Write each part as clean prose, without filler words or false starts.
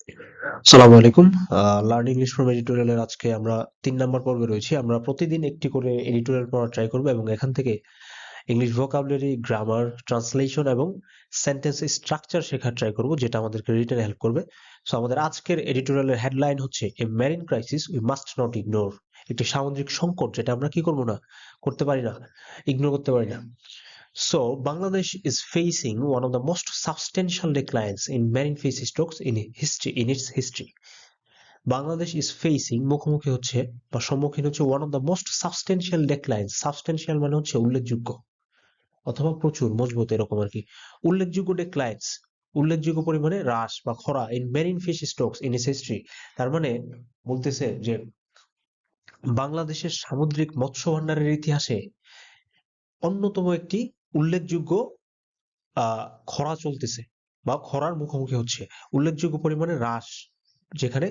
আসসালামু আলাইকুম। Learn English from এডিটোরিয়ালের আজকে আমরা ৩ নাম্বার পর্বে রয়েছি। আমরা প্রতিদিন একটি করে এডিটোরিয়াল পড়ার ট্রাই করব এবং এখান থেকে ইংলিশ ভোকাবুলারি, গ্রামার, ট্রান্সলেশন এবং সেন্টেন্স স্ট্রাকচার শেখার ট্রাই করব, যেটা আমাদেরকে রিটেনে হেল্প করবে। সো আমাদের আজকের এডিটোরিয়ালের হেডলাইন হচ্ছে a marine crisis we must not ignore. একটি সামুদ্রিক সংকট যেটা আমরা কি করব না, করতে পারি না, ইগনোর করতে পারি না। So, Bangladesh is facing one of the most substantial declines in marine fish stocks in its history. Bangladesh is facing মুখোমুখি হচ্ছে বা সম্মুখীন হচ্ছে ওয়ান অফ দ্য মোস্ট সাবস্টেনশিয়াল ডেক্লাইন। সাবস্টেনশিয়াল মানে হচ্ছে উল্লেখযোগ্য অথবা প্রচুর মজবুত এরকম আর কি। উল্লেখযোগ্য ডেক্লাইন্স, উল্লেখযোগ্য পরিমাণে হ্রাস বা খরা in marine fish stocks in its history. তার মানে বলতেছে যে বাংলাদেশের সামুদ্রিক মৎস্য ভান্ডারের ইতিহাসে অন্যতম একটি উল্লেখযোগ্য খরা চলতেছে বা খরার মুখোমুখি হচ্ছে। উল্লেখযোগ্য পরিমাণে হ্রাস, যেখানে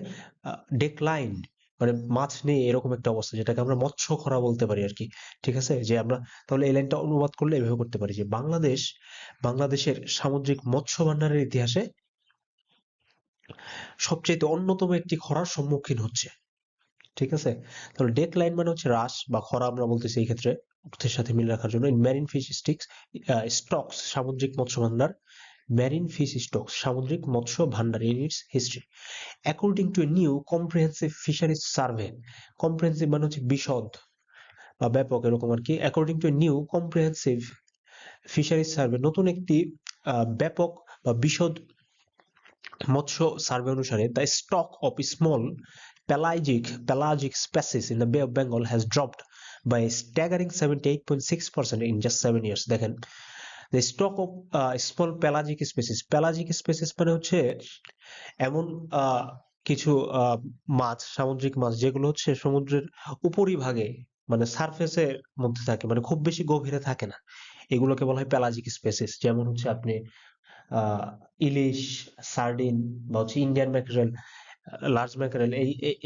ডেক্লাইন মানে মাছ নেই এরকম একটা অবস্থা, যেটাকে আমরা মৎস্য খরা বলতে পারি আর কি। ঠিক আছে, যে আমরা তাহলে এই লাইনটা অনুবাদ করলে এভাবে করতে পারি যে বাংলাদেশের সামুদ্রিক মৎস্য ভান্ডারের ইতিহাসে সবচেয়ে অন্যতম একটি খরার সম্মুখীন হচ্ছে। ঠিক আছে, তাহলে ডেক্লাইন মানে হচ্ছে হ্রাস বা খরা আমরা বলতেছি এই ক্ষেত্রে অর্থের সাথে মিল রাখার জন্য। মেরিন ফিশ স্টকস সামুদ্রিক মৎস্য ভান্ডার, মেরিন ফিশ স্টকস সামুদ্রিক মৎস্য ভান্ডার in its history according to a new comprehensive fisheries survey. Comprehensive মানে হচ্ছে বিশদ বা ব্যাপক এরকম আর কি। According to a new comprehensive fisheries survey, নতুন একটি ব্যাপক বা বিশদ মৎস্য সার্ভে অনুসারে, the stock of small pelagic species in the Bay of Bengal has dropped by a staggering 78.6% in just 7 years. দেখেন, the stock of small pelagic species মানে হচ্ছে এমন কিছু মাছ, সামুদ্রিক মাছ যেগুলো হচ্ছে সমুদ্রের উপরিভাগে মানে সারফেসের মধ্যে থাকে, মানে খুব বেশি গভীরে থাকে না, এগুলোকে বলা হয় পেলাজিক স্পেসিস। যেমন হচ্ছে আপনি ইলিশ, সার্ডিন বা হচ্ছে ইন্ডিয়ান ম্যাকরেল, লার্জ ম্যাকরেল,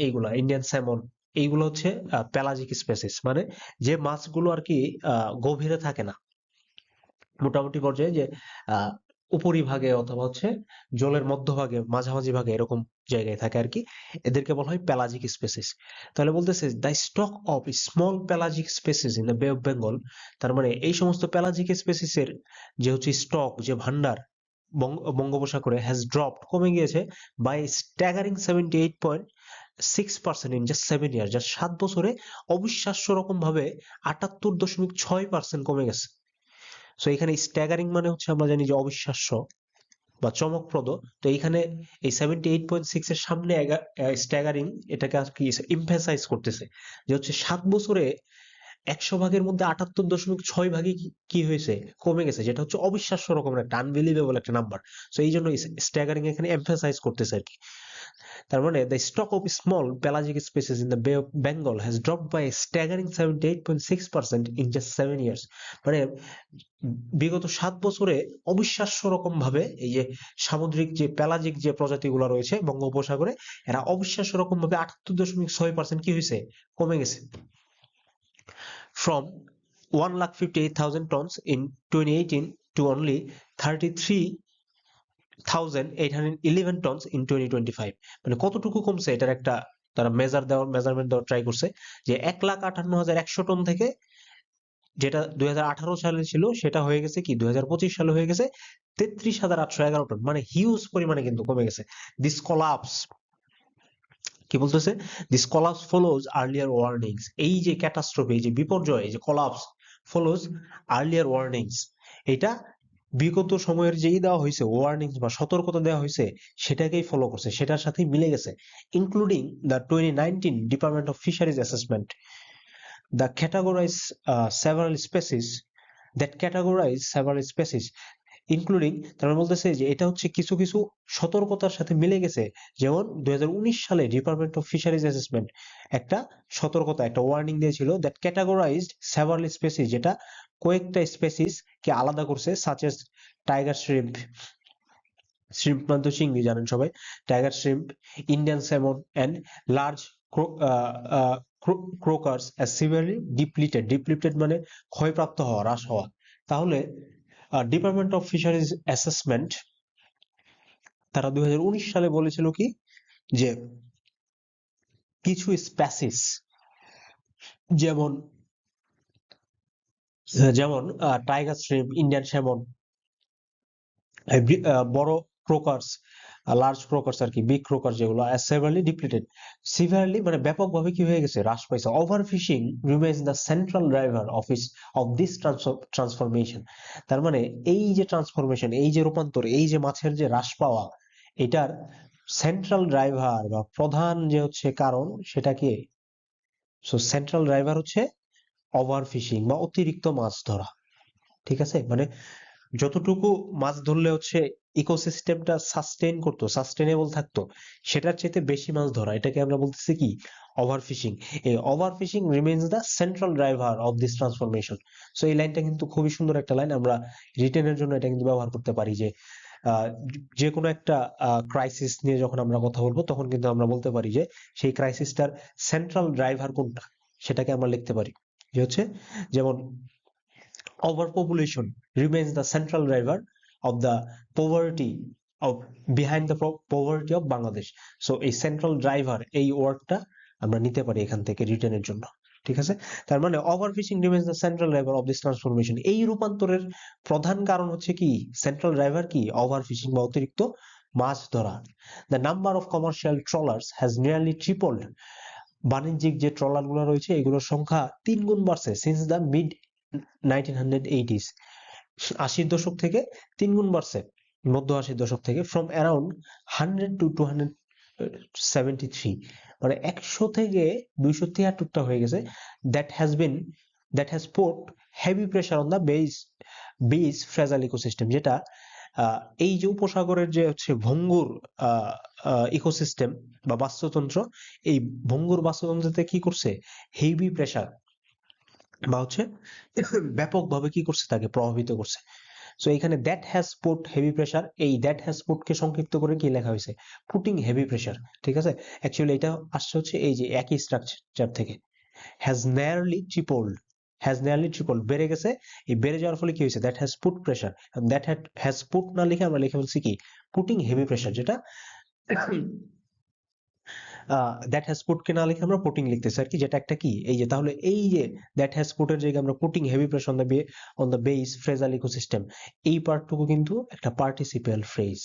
এইগুলা ইন্ডিয়ান স্যামন, এইগুলো হচ্ছে পেলাজিক স্পেসিস। মানে যে মাছগুলো আর কি গভীরে থাকে না, মোটামুটি পর্যায়ে যে আহ উপরিভাগে অথবা হচ্ছে জলের মধ্যভাগে মাঝামাঝি ভাগে এরকম জায়গায় থাকে আর কি, এদেরকে বলা হয় পেলাজিক স্পেসিস। তাহলে বলতেছে the stock of small pelagic species in the bay of Bengal. তার মানে এই সমস্ত পেলাজিক স্পেসিসের যে হচ্ছে স্টক, যে ভান্ডার বঙ্গোপসাগরে হ্যাজ ড্রপড, কমে গিয়েছে বাই স্ট্যাগারিং 78.6% ইন জাস্ট 7 ইয়ার, যা 7 বছরে অবিশ্বাস্য রকম ভাবে 78.6% কমে গেছে। সো এখানে স্ট্যাগারিং মানে হচ্ছে আমরা জানি যে অবিশ্বাস্য বা চমকপ্রদ। তো এইখানে এই 78.6 এর সামনে স্ট্যাগারিং, এটাকে আর কি এমফাসাইজ করতেছে যে হচ্ছে 7 বছরে 100 ভাগের মধ্যে 78.6 ভাগই কি হয়েছে, কমে গেছে, যেটা হচ্ছে অবিশ্বাস্য রকমের একটা আনবিলিভেবল একটা নাম্বার। সো এই জন্য স্ট্যাগারিং এখানে এমফাসাইজ করতেছে আর কি। তার মানে the stock of small pelagic species in the bay of Bengal has dropped by staggering 78.6% in just 7 years. মানে বিগত 7 বছরে অবিশ্বাস্য রকম ভাবে এই যে সামুদ্রিক যে পেলাজিক যে প্রজাতিগুলো রয়েছে বঙ্গোপসাগরে, এরা অবিশ্বাস্য রকম ভাবে 78.6% কি হয়েছে, কমে গেছে। From 1,58,000 tons in 2018 to only 33,811 tons in 2025। মানে কতটুকু কমছে, এটার একটা তারা মেজারমেন্ট দেওয়ার ট্রাই করছে যে 1,58,100 টন থেকে যেটা 2018 সালে ছিল সেটা হয়ে গেছে কি 2025 সালে হয়ে গেছে 33,811 টন। মানে হিউজ পরিমাণে কিন্তু কমে গেছে। দিস কোলাপস, কি বলতেছে, this collapse follows earlier warnings. এই যে ক্যাটাস্ট্রফি, এই যে বিপর্যয়, এই যে কলাপস ফলোজ আর্লিয়ার ওয়ার্নিংস, এটা বিগত সময়ের যেই দেওয়া হয়েছে ওয়ার্নিংস বা সতর্কতা দেওয়া হয়েছে সেটাকেই ফলো করছে, সেটার সাথেই মিলে গেছে। Including the 2019 department of fisheries assessment the categorise several species including, তারা বলতেছে যে এটা হচ্ছে কিছু কিছু সতর্কতার সাথে মিলে গেছে। যেমন 2019 সালে ডিপার্টমেন্ট অফ ফিশারিজ অ্যাসেসমেন্ট একটা সতর্কতা, একটা ওয়ার্নিং দিয়েছিল দ্যাট ক্যাটাগরাইজড সেভারাল স্পেসিস, যেটা কয়েকটা স্পেসিস কে আলাদা করছে, such as tiger shrimp, shrimp মানে তো চিংড়ি জানেন সবাই, tiger shrimp, Indian salmon and large croakers as severely depleted মানে ক্ষয়প্রাপ্ত হওয়া, হ্রাস হওয়া। তাহলে ডিপার্টমেন্ট অফ ফিশারিজ অ্যাসেসমেন্ট তারা 2019 সালে বলেছিল কি যে কিছু স্প্যাসিস, যেমন যেমন টাইগার শ্রিম্প, ইন্ডিয়ান স্যামন, বড় ক্রোকার্স, লার্জ ক্রোকার্স আর কি, বিগ ক্রোকার যেগুলো, সেভারলি ডিপ্লিটেড, সিভিয়ারলি মানে ব্যাপকভাবে কি হয়ে গেছে, হ্রাস পাইছে। Over fishing remains the central driver of this transformation. তার মানে এই যে ট্রান্সফরমেশন, এই যে রূপান্তর, এই যে মাছের যে হ্রাস পাওয়া, এটার সেন্ট্রাল ড্রাইভার বা প্রধান যে হচ্ছে কারণ, সেটা কি? সো সেন্ট্রাল ড্রাইভার হচ্ছে ওভার ফিশিং বা অতিরিক্ত মাছ ধরা। ঠিক আছে, মানে যতটুকু মাছ ধরলে হচ্ছে ইকোসিস্টেমটা সাস্টেইন করতো, সাস্টেনেবল থাকতো, সেটার চাইতে বেশি মাছ ধরা, এটাকে আমরা বলতেছি কি? Over fishing. এই over fishing remains the central driver of this transformation. So এই লাইনটা কিন্তু খুবই সুন্দর একটা লাইন, আমরা রিটেনের জন্য এটা কিন্তু ব্যবহার করতে পারি যে আহ, যে কোনো একটা ক্রাইসিস নিয়ে যখন আমরা কথা বলবো, তখন কিন্তু আমরা বলতে পারি যে সেই ক্রাইসিসটার সেন্ট্রাল ড্রাইভার কোনটা, সেটাকে আমরা লিখতে পারি যে হচ্ছে, যেমন overpopulation remains the central driver of the poverty of behind the poverty of Bangladesh. So এই central driver এই ওয়ার্ডটা আমরা নিতে পারি এখান থেকে রিটার্নের জন্য। ঠিক আছে, তার মানে overfishing remains the central driver of this transformation। এই রূপান্তরের প্রধান কারণ হচ্ছে কি? সেন্ট্রাল ড্রাইভার কি? ওভারফিশিং বা অতিরিক্ত মাছ ধরা। The number of commercial trawlers has nearly tripled। বাণিজ্যিক যে ট্রলার গুলো রয়েছে এগুলোর সংখ্যা 3 গুণ বাড়ছে সিন্স দ্য মিড 1980s। 80-র দশক থেকে 3 গুণ বাড়ছে, মধ্য 80-র দশক থেকে, ফ্রম অ্যারাউন্ড 100 to 273, মানে 100 থেকে 273টা হয়ে গেছে। That has been that has put heavy pressure on the base fragile ecosystem, যেটা এই যে উপসাগরের যে হচ্ছে ভঙ্গুর ইকোসিস্টেম বা বাস্তুতন্ত্র, এই ভঙ্গুর বাস্তুতন্ত্রতে কি করছে? হেভি প্রেশার বা হচ্ছে ব্যাপকভাবে কি করছে? তাকে প্রভাবিত করছে। সো এখানে that has put heavy pressure, এই দ্যাট হ্যাজ পুট কে সংক্ষিপ্ত করে কি লেখা হয়েছে? Putting heavy pressure. ঠিক আছে, অ্যাকচুয়ালি এটা আসছে হচ্ছে এই যে একই স্ট্রাকচার থেকে, has nearly tripled, has nearly triple, বেড়ে গেছে। এই বেড়ে যাওয়ার ফলে কি হয়েছে? That has put pressure. That has put না লিখে আমরা লিখে বলছি কি? পুটিং হেভি প্রেশার, যেটা দ্যাট হ্যাজ পুট কে না লিখে আমরা পুটিং লিখতেছি আর কি, যেটা একটা কি? এই যে তাহলে এই যে দ্যাট হ্যাজ পুট এর জায়গায় আমরা putting heavy pressure on the base phrasal ecosystem, এই পার্টটুকু কিন্তু একটা পার্টিসিপেল ফ্রেজ।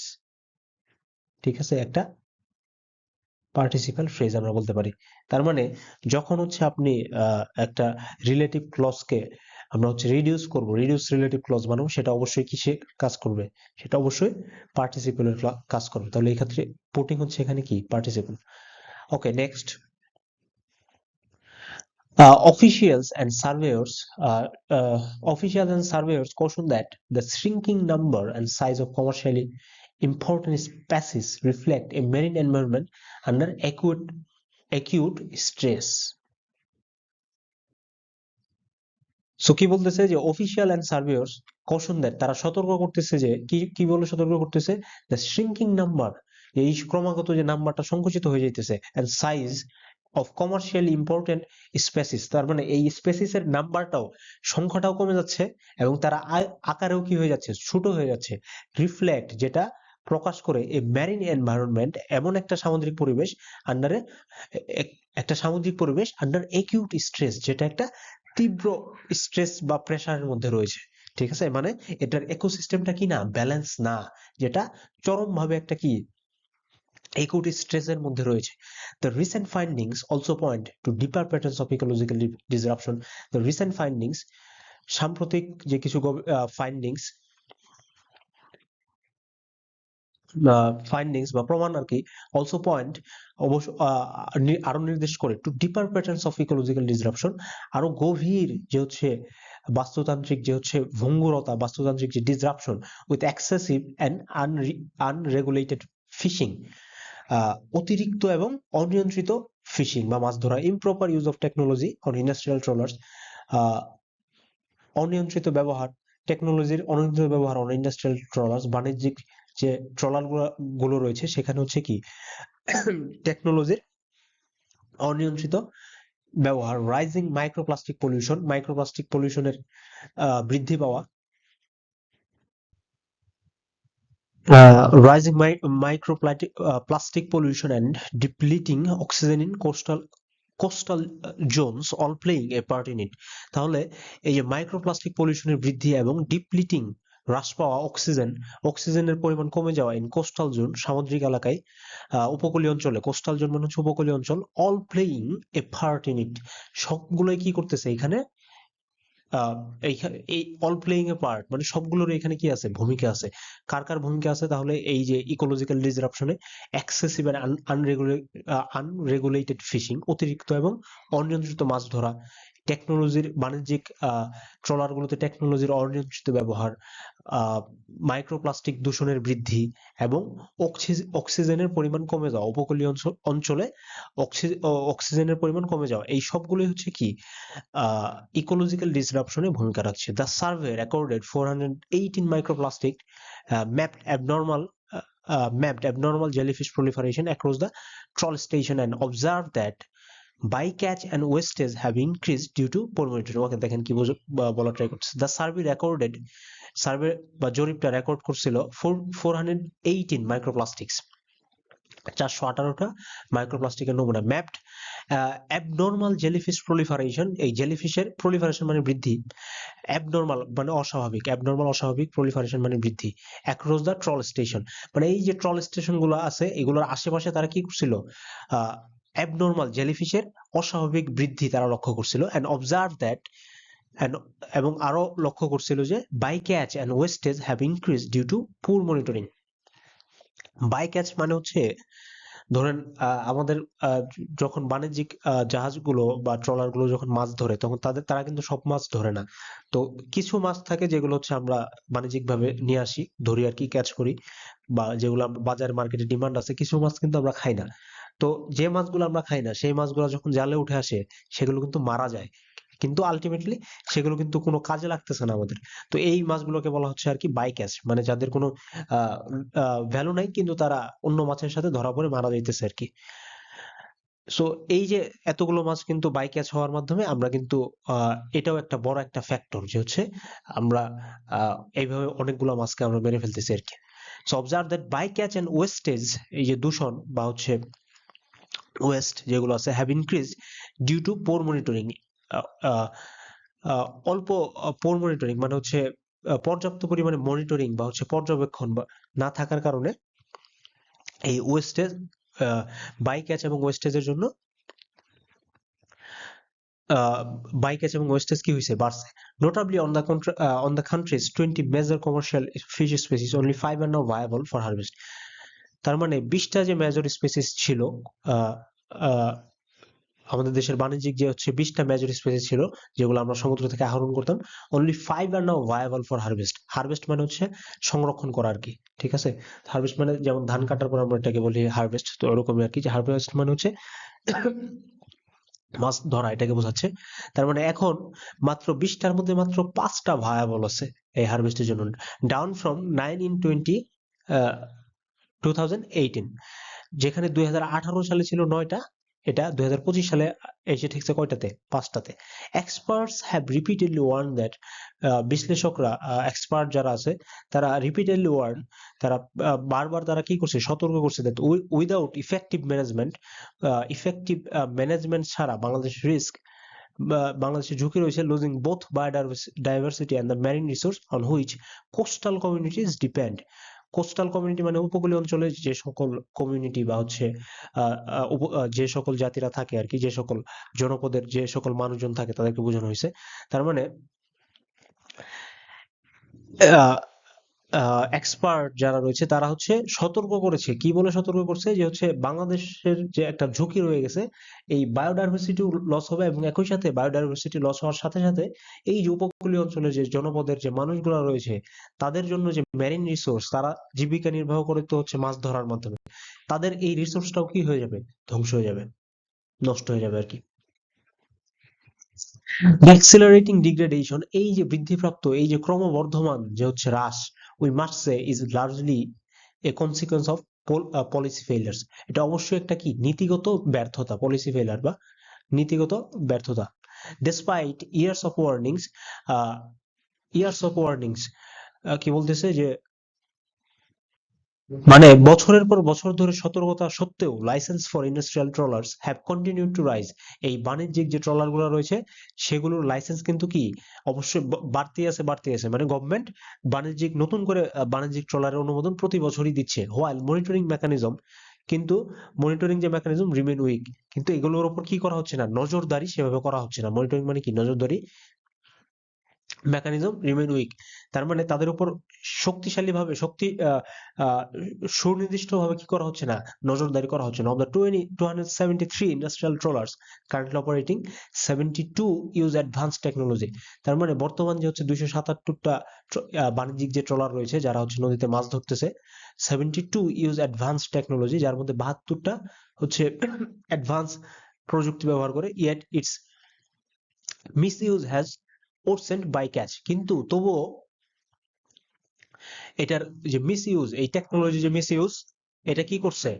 ঠিক আছে, একটা পার্টিসিপাল ফ্রেজ আমরা বলতে পারি। তার মানে যখন হচ্ছে আপনি একটা রিলেটিভ ক্লজকে আমরা হচ্ছে রিডিউস রিলেটিভ ক্লজ বানাবো, সেটা অবশ্যই কিসে কাজ করবে? সেটা অবশ্যই পার্টিসিপেলের কাজ করবে। তাহলে এই ক্ষেত্রে পুটিং হচ্ছে এখানে কি? Participle. Okay, next. Officials and surveyors caution that the shrinking number and size of commercially important species reflect a marine environment under acute stress. So কি বলতেছে? যে official and surveyors caution that, তারা সতর্ক করতেছে যে কি কি বলে সতর্ক করতেছে? দ্য শ্রিঙ্কিং নাম্বার, এই ক্রমাগত যে নাম্বারটা সংকুচিত হয়ে যাইতেছে, and size of commercially important species, তার মানে এই স্পেসিস এর নাম্বারটাও, সংখ্যাটাও কমে যাচ্ছে, এবং তারা আকারেও কি হয়ে যাচ্ছে? ছোট হয়ে যাচ্ছে। রিফ্লেক্ট, যেটা প্রকাশ করে এ ম্যারিন এনভায়রনমেন্ট, এমন একটা সামুদ্রিক পরিবেশ আন্ডারে, একটা সামুদ্রিক পরিবেশ আন্ডার একিউট স্ট্রেস, যেটা একটা তীব্র স্ট্রেস বা প্রেসারের মধ্যে রয়েছে। ঠিক আছে, মানে এটার ইকোসিস্টেমটা কি না? ব্যালেন্স না, যেটা চরমভাবে একটা কি? একুট স্ট্রেসের মধ্যে রয়েছে। The recent findings also point to deeper patterns of ecological disruption. The recent findings, সাম্প্রতিক যে কিছু ফাইন্ডিংস, বা প্রমাণ আর কি, অলসো পয়েন্ট, অবশ্য আরো নির্দেশ করে, two ডিপার patterns of ecological disruption, আরো গভীর যে হচ্ছে বাস্তুতান্ত্রিক যে হচ্ছে ভঙ্গুরতা, বাস্তুতান্ত্রিক যে disruption with excessive and unregulated fishing, অতিরিক্ত এবং অনিয়ন্ত্রিত ফিশিং বা মাছ ধরা, improper use of technology on industrial trawlers, অনিয়ন্ত্রিত ব্যবহার, টেকনোলজির অনিয়ন্ত্রিত ব্যবহার অন ইন্ডাস্ট্রিয়াল ট্রলার্স, বাণিজ্যিক যে ট্রলার গুলো রয়েছে সেখানে হচ্ছে কি? টেকনোলজির অনিয়ন্ত্রিত ব্যবহার, রাইজিং মাইক্রোপ্লাস্টিক পলিউশনের বৃদ্ধি পাওয়া, Rising microplastic pollution and depleting oxygen in coastal zones all playing a part in it. তাহলে এই যে মাইক্রোপ্লাস্টিক পলিউশনের বৃদ্ধি এবং ডিপ্লিটিং হ্রাস পাওয়া অক্সিজেনের পরিমাণ কমে যাওয়া ইন কোস্টাল জোন সামুদ্রিক এলাকায়, উপকূলীয় অঞ্চলে, কোস্টাল জোন মানে হচ্ছে উপকূলীয় অঞ্চল, all playing A part in it, সবগুলোই কি করতেছে এখানে, আহ, এই অল প্লেইং এ পার্ট মানে সবগুলোর এখানে কি আছে, ভূমিকা আছে। কার কার ভূমিকা আছে তাহলে, এই যে ইকোলজিক্যাল ডিসরাপশনে, এক্সেসিভ এন্ড আনরেগুলেটেড ফিশিং, অতিরিক্ত এবং অনিয়ন্ত্রিত মাছ ধরা, টেকনোলজির বাণিজ্যিক ট্রলারগুলোতে টেকনোলজির অনিয়ন্ত্রিত ব্যবহার, মাইক্রোপ্লাস্টিক দূষণের বৃদ্ধি এবং অক্সিজেনের পরিমাণ কমে যাওয়া, উপকূলীয় অঞ্চলে অক্সিজেনের পরিমাণ কমে যাওয়া, এই সবগুলোই হচ্ছে কি ইকোলজিক্যাল ডিসরাপশনে ভূমিকা রাখছে। The survey recorded 418 microplastic mapped abnormal mapped abnormal jellyfish proliferation across the trawl station and observed that bycatch and wastage have increased due to poor monitoring. ওকে দেখেন কি বলা ট্রাই করছে। দ্য সার্ভে বা জরিপটা রেকর্ড করছিল 418 মাইক্রোপ্লাস্টিক্স, 418টা মাইক্রোপ্লাস্টিকের নমুনা। Mapped abnormal jellyfish proliferation, এই জেলিফিশের proliferation মানে বৃদ্ধি, অ্যাবনর্মাল মানে অস্বাভাবিক, অ্যাবনর্মাল অস্বাভাবিক, প্রলিফারেশন মানে বৃদ্ধি, অ্যাক্রস দ্য ট্রল স্টেশন মানে এই যে ট্রল স্টেশন গুলো আছে এগুলোর আশেপাশে তারা কি করছিল, অ্যাবনর্মাল জেলিফিশের অস্বাভাবিক বৃদ্ধি তারা লক্ষ্য করছিল। অ্যান্ড অবজার্ভ দ্যাট, এবং আরো লক্ষ্য করছিল যে by catch and wastage have increase due to poor monitoring. By catch মানে হচ্ছে ধরেন আমাদের যখন বাণিজ্যিক জাহাজগুলো বা ট্রলারগুলো যখন মাছ ধরে তখন তারা কিন্তু সব মাছ ধরে না। তো কিছু মাছ থাকে যেগুলো হচ্ছে আমরা বাণিজ্যিকভাবে নিয়ে আসি, ধরি আর কি, ক্যাচ করি, বা যেগুলো বাজার মার্কেটে ডিমান্ড আছে, কিছু মাছ কিন্তু আমরা খাই না। তো যে মাছগুলো আমরা খাই না সেই মাছগুলো যখন জালে উঠে আসে সেগুলো কিন্তু মারা যায়, কিন্তু আলটিমেটলি সেগুলো কিন্তু কোনো কাজে লাগতেছে না আমাদের। তো এই মাছগুলোকে বলা হচ্ছে আর কি বাই ক্যাচ, মানে যাদের কোনো ভ্যালু নাই কিন্তু তারা অন্য মাছের সাথে ধরা পড়ে মারা যাইতেছে আর কি। সো এই যে এতগুলো মাছ কিন্তু বাই ক্যাচ হওয়ার মাধ্যমে আমরা কিন্তু এটাও একটা বড় একটা ফ্যাক্টর যে হচ্ছে আমরা এইভাবে অনেকগুলো মাছকে আমরা মেরে ফেলতেছি আর কি। So observe that by catch and wastage, এই যে দূষণ বা হচ্ছে ওয়েস্ট যেগুলো আছে, have increase due to poor monitoring. অল্প পোর মনিটরিং মানে হচ্ছে পর্যাপ্ত পরিমাণে মনিটরিং বা হচ্ছে পর্যবেক্ষণ বা না থাকার কারণে এই ওয়েস্টেজ, বাই ক্যাচ এবং ওয়েস্টেজের জন্য বাই ক্যাচ এবং ওয়েস্টেজ কি হয়েছে, বাড়ছে। নোটাবলি on the country's 20 major commercial fish species, only 5 are now viable for harvest. তার মানে 20টা যে মেজর স্পেসিস ছিল, আহ, আহ, আমাদের দেশের বাণিজ্যিক যে হচ্ছে 20টা মেজর স্পেসিস ছিল যেগুলো আমরা সমুদ্র থেকে আহরণ করতাম, only 5 are now viable for harvest. Harvest মানে হচ্ছে সংরক্ষণ করা আর কি, ঠিক আছে। হারভেস্ট মানে যেমন ধান কাটার পর আমরা এটাকে বলি হারভেস্ট, তো ওরকমই আর কি, যে হারভেস্ট মানে হচ্ছে মাছ ধরা, এটাকে বোঝাচ্ছে। তার মানে এখন মাত্র 20টার মধ্যে মাত্র 5টা ভায়াবল আছে এই হারভেস্টের জন্য, ডাউন ফ্রম 9 in 2018, যেখানে 2018 সালে ছিল 9টা, এটা 2025 সালে এসে ঠেকছে কয়টাতে, 5টাতে। Experts have repeatedly warned that, বিশ্লেষকরা, এক্সপার্ট যারা আছে তারা রিপিটেডলি ওয়ার্ন, তারা বারবার তারা কি করছে, সতর্ক করছে দ্যাট উইদাউট ইফেক্টিভ ম্যানেজমেন্ট ছাড়া বাংলাদেশের ঝুঁকি রয়েছে losing both biodiversity and the marine resource on which coastal communities depend. Coastal community মানে উপকূলীয় অঞ্চলে যে সকল কমিউনিটি বা হচ্ছে যে সকল জাতিরা থাকে আর কি, যে সকল জনপদের যে সকল মানুষজন থাকে তাদেরকে বোঝানো হয়েছে। তার মানে এক্সপার্ট যারা রয়েছে তারা হচ্ছে সতর্ক করেছে, কি বলে সতর্ক করছে, যে হচ্ছে বাংলাদেশের যে একটা ঝুঁকি রয়ে গেছে, এই বায়োডাইভার্সিটি লস হবে, এবং একই সাথে বায়োডাইভার্সিটি লস হওয়ার সাথে সাথে এই যে উপকূলীয় অঞ্চলে যে জনপদের যে মানুষগুলো রয়েছে তাদের জন্য যে মেরিন রিসোর্স, তারা জীবিকা নির্বাহ করতে হচ্ছে মাছ ধরার মাধ্যমে, তাদের এই রিসোর্সটাও কি হয়ে যাবে, ধ্বংস হয়ে যাবে, নষ্ট হয়ে যাবে আর কি। অ্যাক্সিলারেটিং ডিগ্রেডেশন, এই যে বৃদ্ধিপ্রাপ্ত, এই যে ক্রমবর্ধমান যে হচ্ছে হ্রাস, we must say is largely A consequence of policy ফেইলিয়ার্স। এটা অবশ্যই একটা কি নীতিগত ব্যর্থতা, পলিসি ফেইলিয়ার বা নীতিগত ব্যর্থতা। ডেসপাইট ইয়ার্স অফ ওয়ার্নিংস, কি বলতেছে যে মানে বছরের পর বছর ধরে সতর্কতা সত্ত্বেও licence for industrial trawlers have continued to rise. এই বাণিজ্যিক যে ট্রলারগুলো রয়েছে সেগুলোর লাইসেন্স কিন্তু কি অবশ্যই বাড়তেই আছে বাড়তেই আছে। মানে গভর্নমেন্ট বাণিজ্যিক নতুন করে বাণিজ্যিক ট্রলারের অনুমোদন প্রতি বছরই দিচ্ছে, হোয়াইল মনিটরিং মেকানিজম, কিন্তু মনিটরিং যে মেকানিজম রিমেন উইক। কিন্তু এগুলোর উপর কি করা হচ্ছে না, নজরদারি সেভাবে করা হচ্ছে না। মনিটরিং মানে কি, নজরদারি মেকানিজম রিমেইন উইক। তার মানে তাদের উপর শক্তিশালীভাবে সুনির্দিষ্টভাবে কি করা হচ্ছে না, নজরদারি করা হচ্ছে না। Of the 273 industrial trawlers currently operating, 72 use advance technology. তার মানে বর্তমান যে হচ্ছে 277টা বাণিজ্যিক যে ট্রলার রয়েছে যারা হচ্ছে নদীতে মাছ ধরতেছে, 72 ইউজ অ্যাডভান্স টেকনোলজি, যার মধ্যে 72টা হচ্ছে অ্যাডভান্স প্রযুক্তি ব্যবহার করে। Yet its misuse has worsened bycatch. কিন্তু তবুও এটার যে মিসইউজ, এই টেকনোলজি যে মিসইউজ, এটা কি করছে,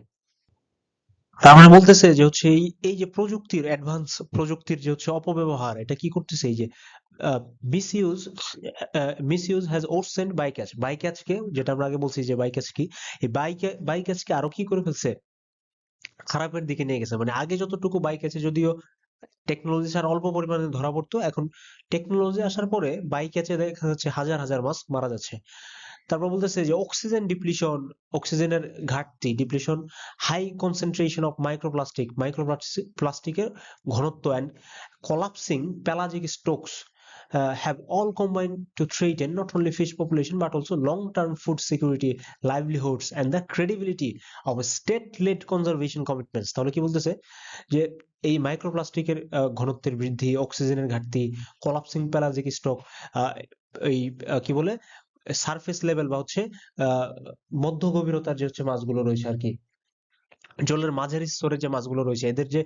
তার মানে বলতেছে যে হচ্ছে এই যে প্রযুক্তির অ্যাডভান্স প্রযুক্তির যে হচ্ছে অপব্যবহার, এটা কি করতেছে, এই যে misuse misuse has worsened bycatch. বাই ক্যাচকে, যেটা আমরা আগে বলছি যে বাই ক্যাচ কি, এই বাই ক্যাচকে আরো কি করে ফেলছে, খারাপের দিকে নিয়ে গেছে। মানে আগে যতটুকু বাই ক্যাচে যদিও টেকনোলজি ছাড়া অল্প পরিমাণে ধরা পড়তো, এখন টেকনোলজি আসার পরে বাই ক্যাচে দেখা যাচ্ছে হাজার হাজার মাছ মারা যাচ্ছে। তারপর বলতেছে যে অক্সিজেন ডিপ্লিশন, অক্সিজেনের ঘাটতি, depletion, high concentration of microplastic, মাইক্রোপ্লাস্টিকের ঘনত্ব, and collapsing pelagic stocks have all combined to threaten not only fish population but also long-term food security, livelihoods, and the credibility of state-led conservation commitments. তাহলে কি বলতেছে যে এই মাইক্রোপ্লাস্টিকের ঘনত্বের বৃদ্ধি, অক্সিজেনের ঘাটতি, কলাপসিং পেলাজিক স্টক, এই কি বলে সারফেস লেভেল বা হচ্ছে আহ মধ্য গভীরতার যে হচ্ছে মাছগুলো রয়েছে আর কি, জলের মাঝারি স্তরে যে মাছগুলো রয়েছে, এদের যে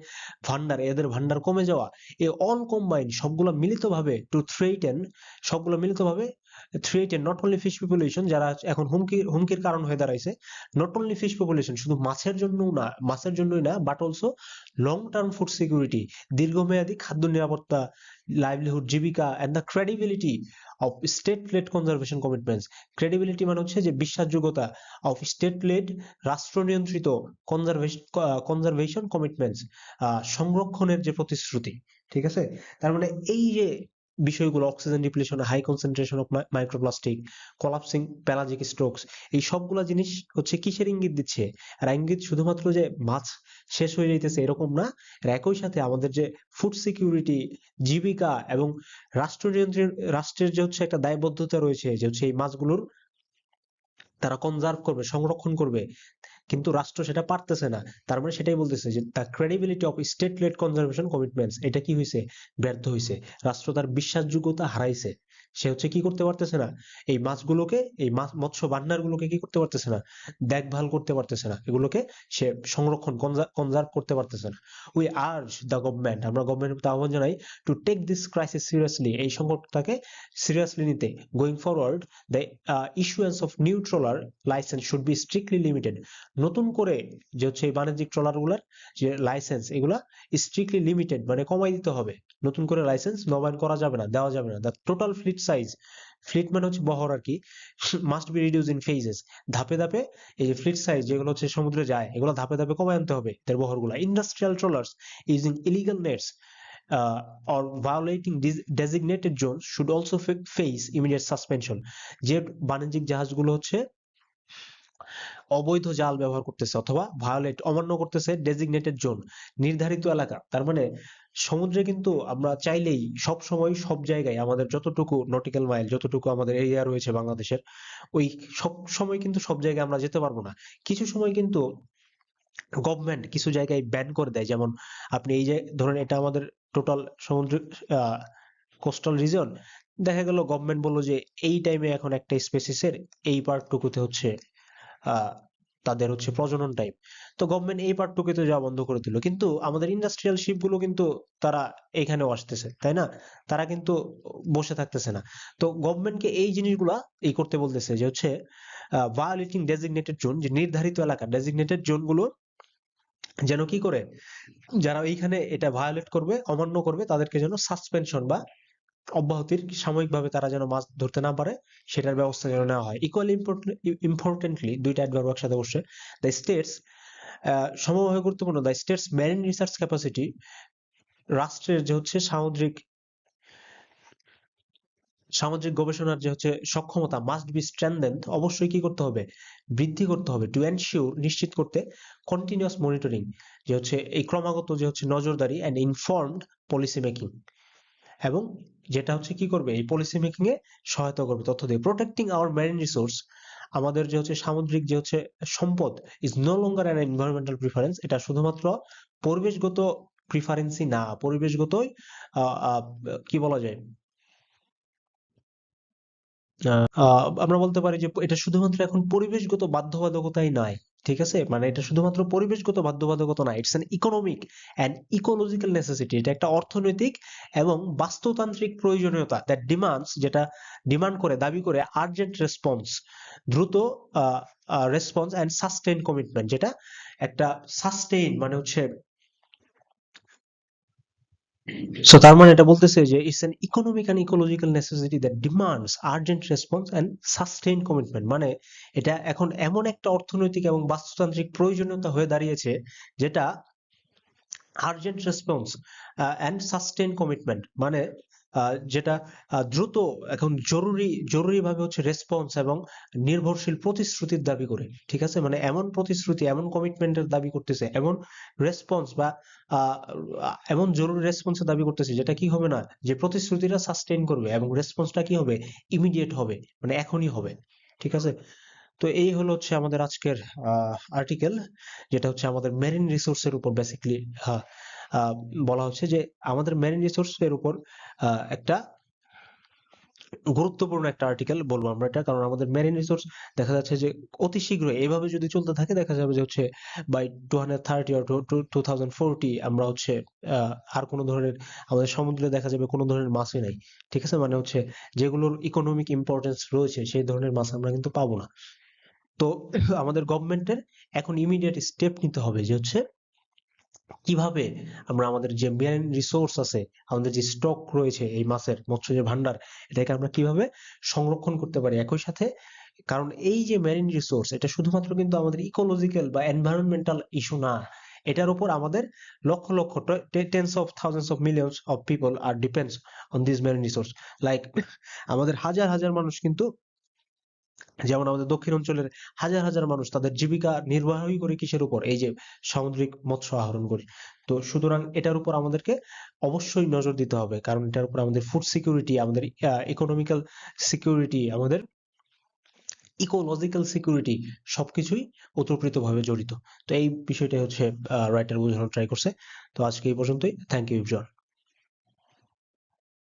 ভান্ডার, এদের ভান্ডার কমে যাওয়া, এ অল কম্বাইন সবগুলো মিলিতভাবে টু থ্রেটেন, সবগুলো মিলিতভাবে threaten not only fish population, যারা এখন হুমকির কারণ হয়ে দাঁড়াইছে, নট অনলি ফিশ পপুলেশন, শুধু মাছের জন্য না, মাছের জন্যই না, but also long term food security, দীর্ঘমেয়াদী খাদ্য নিরাপত্তা, লাইভলিহুড জীবিকা, and the credibility of state led conservation commitments. Credibility মানে হচ্ছে যে বিশ্বাসযোগ্যতা, অফ স্টেট লেড রাষ্ট্র নিয়ন্ত্রিত কনজারভেশন কমিটমেন্টস, সংরক্ষণের যে প্রতিশ্রুতি। ঠিক আছে, তার মানে এই যে বিষয়গুলো, oxygen depletion, high concentration of microplastic, collapsing pelagic stocks, এই সবগুলা জিনিস হচ্ছে কিসের ইঙ্গিত দিচ্ছে? আর ইঙ্গিত শুধুমাত্র যে মাছ শেষ হয়ে যাইতেছে এরকম না, আর একই সাথে আমাদের যে ফুড সিকিউরিটি, জীবিকা এবং রাষ্ট্রের যে হচ্ছে একটা দায়বদ্ধতা রয়েছে যে হচ্ছে এই মাছগুলোর তারা কনজার্ভ করবে, সংরক্ষণ করবে, কিন্তু রাষ্ট্র সেটা পারতেছে না। তার মানে সেটাই বলতেছে যে the credibility of state led conservation commitments, এটা কি হয়েছে, ব্যর্থ হয়েছে। রাষ্ট্র তার বিশ্বাসযোগ্যতা হারাইছে। সে হচ্ছে কি করতে পারতেছে না, এই মাছগুলোকে, এই মাছ মৎস্য ভান্ডারগুলোকে কি করতে পারতেছে না, দেখভাল করতে পারতেছে না, এগুলোকে সে সংরক্ষণ কনজার্ভ করতে পারতেছে না। উই আর্জ দ্য গভর্নমেন্ট, আমরা গভর্নমেন্ট আহ্বান জানাই, to take this crisis seriously, এই সংকটটাকে সিরিয়াসলি নিতে। Going forward the issuance of new trawler licence should be strictly limited. নতুন করে যে হচ্ছে এই বাণিজ্যিক ট্রলারগুলোর যে লাইসেন্স, এগুলা স্ট্রিক্টলি লিমিটেড মানে কমাই দিতে হবে। নতুন করে লাইসেন্স নবায়ন করা যাবে না, দেওয়া যাবে না। The total fleet size, fleet মানে হচ্ছে বহর আর কি, must be reduce in phases, ধাপে ধাপে এই যে ফ্লিট সাইজ যেগুলো হচ্ছে সমুদ্রে যায়, এগুলো ধাপে ধাপে কমায় আনতে হবে এদের বহরগুলা। Industrial trawlers using illegal nets or violating designated zones should also face immediate suspension। যে বাণিজ্যিক জাহাজগুলো হচ্ছে অবৈধ জাল ব্যবহার করতেছে অথবা অমান্য করতেছে ডেজিগনেটেড জোন, নির্ধারিত এলাকা, তার মানে সমুদ্রে কিন্তু আমরা চাইলেই সব সময় সব জায়গায় আমাদের যতটুকু নটিক্যাল মাইল, যতটুকু আমাদের এরিয়া রয়েছে বাংলাদেশের, ওই সব সময় কিন্তু সব জায়গায় আমরা যেতে পারবো না। কিছু সময় কিন্তু গভর্নমেন্ট কিছু জায়গায় ব্যান করে দেয়। যেমন আপনি এই যে ধরেন এটা আমাদের টোটাল সমুদ্র কোস্টাল রিজন, দেখা গেল গভর্নমেন্ট বললো যে এই টাইমে এখন একটা স্পেসিসের এই পার্টটুকুতে হচ্ছে আহ তাদের হচ্ছে প্রজনন টাইম, তো গভর্নমেন্ট এই পার্টটুকুতে যাওয়া বন্ধ করে দিল। কিন্তু আমাদের ইন্ডাস্ট্রিয়াল শিপ গুলো কিন্তু তারা এখানেও আসতেছে, তাই না? তারা কিন্তু বসে থাকতেছে না। তো গভর্নমেন্টকে এই জিনিসগুলা এই করতে বলতেছে যে হচ্ছে ভায়োলেটিং ডেজিগনেটেড জোন, যে নির্ধারিত এলাকা ডেজিগনেটেড জোন গুলো যেন কি করে, যারা এইখানে এটা ভায়োলেট করবে, অমান্য করবে, তাদেরকে যেন সাসপেনশন বা অব্যাহতির সাময়িকভাবে তারা যেন মাছ ধরতে না পারে সেটার ব্যবস্থা যেন নেওয়া হয়। ইকুয়ালি ইম্পর্টেন্টলি দুইটা অ্যাডভার্ব একসাথে বসছে। দ্য স্টেটস সমভাবে গুরুত্বপূর্ণ, the states marine research capacity, রাষ্ট্রের যে হচ্ছে সামুদ্রিক গবেষণার যে হচ্ছে সক্ষমতা মাস্ট বি স্ট্রেনথেনড, অবশ্যই কি করতে হবে, বৃদ্ধি করতে হবে, টু এনশিওর নিশ্চিত করতে, কন্টিনিউয়াস মনিটরিং যে হচ্ছে এই ক্রমাগত যে হচ্ছে নজরদারি অ্যান্ড ইনফর্মড পলিসি মেকিং, এবং যেটা হচ্ছে কি করবে এই পলিসি মেকিং এ সহায়তা করবে তথ্য দিয়ে। প্রোটেক্টিং আওয়ার মেরিন রিসোর্স, আমাদের যে হচ্ছে সামুদ্রিক যে হচ্ছে সম্পদ, is no longer an environmental preference, এটা শুধুমাত্র পরিবেশগত প্রিফারেন্সই না, পরিবেশগতই কি বলা যায়, আমরা বলতে পারি যে এটা শুধুমাত্র এখন পরিবেশগত বাধ্যবাধকতাই নয়, ঠিক আছে, মানে এটা শুধুমাত্র পরিবেশগত বাধ্যবাধকতা নয়, it's an economic and ecological necessity, এটা একটা অর্থনৈতিক এবং বাস্তুতান্ত্রিক প্রয়োজনীয়তা, দ্যাট ডিমান্ডস, যেটা ডিমান্ড করে, দাবি করে, আর্জেন্ট রেসপন্স, দ্রুত রেসপন্স অ্যান্ড সাস্টেইন কমিটমেন্ট, যেটা একটা সাস্টেইন মানে হচ্ছে, সো তার মানে এটা বলতেছে যে it's an economic and ecological necessity that demands urgent response and sustain commitment, মানে এটা এখন এমন একটা অর্থনৈতিক এবং বাস্তুতান্ত্রিক প্রয়োজনীয়তা হয়ে দাঁড়িয়েছে যেটা urgent response and sustain commitment, মানে যেটা দ্রুত এখন জরুরিভাবে হচ্ছে রেসপন্স এবং নির্ভরশীল প্রতিশ্রুতির দাবি করে, ঠিক আছে, মানে এমন প্রতিশ্রুতি এমন কমিটমেন্টের দাবি করতেছে, এমন রেসপন্স বা আহ, এমন জরুরি রেসপন্সের দাবি করতেছে যেটা কি হবে না, যে প্রতিশ্রুতিটা সাস্টেইন করবে এবং রেসপন্সটা কি হবে, ইমিডিয়েট হবে, মানে এখনই হবে, ঠিক আছে। তো এই হলো হচ্ছে আমাদের আজকের আর্টিকেল, যেটা হচ্ছে আমাদের মেরিন রিসোর্সের উপর বেসিক্যালি বলা হচ্ছে যে আমাদের মেরিন রিসোর্সের উপর একটা গুরুত্বপূর্ণ একটা আর্টিকেল বলবো আমরা এটা, কারণ আমাদের মেরিন রিসোর্স দেখা যাচ্ছে যে অতি শীঘ্রই এইভাবে যদি চলতে থাকে দেখা যাবে যে হচ্ছে বাই 2030 অর 2040 আমরা হচ্ছে আর কোনো ধরনের আমাদের সমুদ্রে দেখা যাবে কোনো ধরনের মাছই নাই, ঠিক আছে, মানে হচ্ছে যেগুলোর ইকোনমিক ইম্পর্টেন্স রয়েছে সেই ধরনের মাছ আমরা কিন্তু পাবো না। তো আমাদের গভর্নমেন্টের এখন ইমিডিয়েট স্টেপ নিতে হবে যে হচ্ছে কিভাবে আমরা আমাদের যে মেরিন রিসোর্স আছে, আমাদের যে স্টক রয়েছে এই মাছের মৎস্য যে ভান্ডার, এটাকে আমরা কিভাবে সংরক্ষণ করতে পারি একই সাথে, কারণ এই যে মেরিন রিসোর্স এটা শুধুমাত্র কিন্তু আমাদের ইকোলজিক্যাল বা এনভায়রনমেন্টাল ইস্যু না, এটার উপর আমাদের lakh lakh tens of thousands of millions of people are depends on this marine resource, like আমাদের হাজার হাজার মানুষ কিন্তু, যেমন আমাদের দক্ষিণ অঞ্চলের হাজার হাজার মানুষ তাদের জীবিকা নির্বাহই করে কিসের উপর, এই যে সামুদ্রিক মৎস্য আহরণ করে। তো সুতরাং এটার উপর আমাদেরকে অবশ্যই নজর দিতে হবে, কারণ এটার উপর আমাদের ফুড সিকিউরিটি, আমাদের ইকোনমিক্যাল সিকিউরিটি, আমাদের ইকোলজিক্যাল সিকিউরিটি সবকিছুই ওতপ্রোতভাবে জড়িত। তো এই বিষয়টা হচ্ছে রাইটার বোঝানোর ট্রাই করছে। তো আজকে এই পর্যন্তই, থ্যাংক ইউ ইভজন।